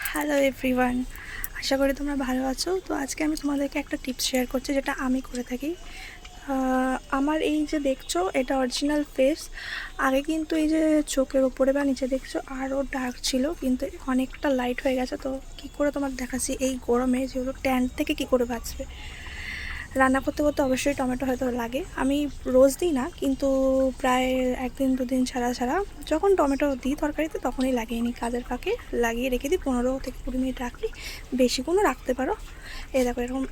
Hello everyone, আশা করি তোমরা ভালো আছো। তো আজকে আমি তোমাদেরকে একটা টিপস শেয়ার করছি যেটা আমি করে থাকি। আমার এই যে দেখছো এটা অরিজিনাল ফেস। আগে কিন্তু এই যে চোখের ওপরে বা নিচে দেখছো আরও ডার্ক ছিল, কিন্তু অনেকটা লাইট হয়ে গেছে। তো কী করে তোমার দেখাচ্ছি এই গরমে যেগুলো ট্যান থেকে কী করে বাঁচবে। রান্না করতে করতে অবশ্যই টমেটো হয়তো লাগে, আমি রোজ দিই না, কিন্তু প্রায় একদিন দুদিন ছাড়া ছাড়া যখন টমেটো দিই তরকারিতে তখনই লাগিয়ে নিই। কাজের ফাঁকে লাগিয়ে রেখে দিই, 15 থেকে 20 মিনিট রাখি, বেশিক্ষণও রাখতে পারো। এই দেখো এরকম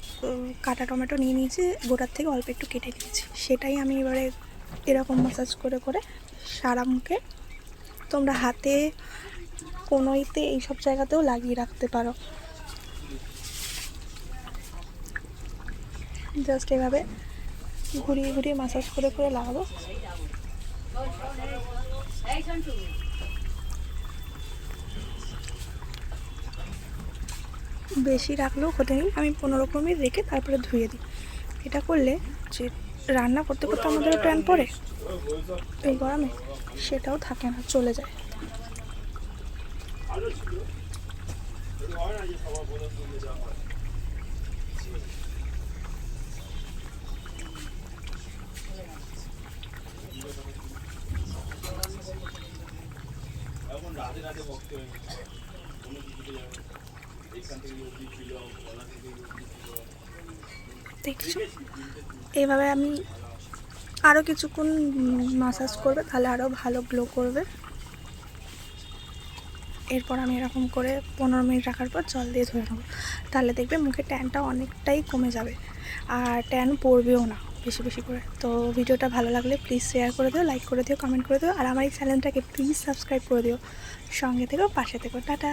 কাটা টমেটো নিয়ে নিয়েছি, গোটার থেকে অল্প একটু কেটে নিয়েছি, সেটাই আমি এবারে এরকম ম্যাসাজ করে করে সারা মুখে, তোমরা হাতে কোনোইতে এইসব জায়গাতেও লাগিয়ে রাখতে পারো। জাস্ট এভাবে ঘুরিয়ে ঘুরিয়ে ম্যাসাজ করে করে লাগাবো। বেশি রাখলেও ক্ষতি নেই, আমি 15 মিনিট রেখে তারপরে ধুয়ে দিই। এটা করলে যে রান্না করতে করতে আমাদেরও ট্যান পড়ে এই গরমে, সেটাও থাকে না, চলে যায়। দেখছো, এইভাবে আমি আরও কিছুক্ষণ ম্যাসাজ করবে, তাহলে আরও ভালো গ্লো করবে। এরপর আমি এরকম করে 15 মিনিট রাখার পর জল দিয়ে ধুয়ে নেবো, তাহলে দেখবে মুখে ট্যানটা অনেকটাই কমে যাবে, আর ট্যান পড়বেও না বেশি বেশি করে। তো ভিডিওটা ভালো লাগলে প্লিজ শেয়ার করে দিও, লাইক করে দিও, কমেন্ট করে দিও, আর আমার এই চ্যানেলটাকে প্লিজ সাবস্ক্রাইব করে দিও। সঙ্গে থেকো, পাশে থেকো, টাটা।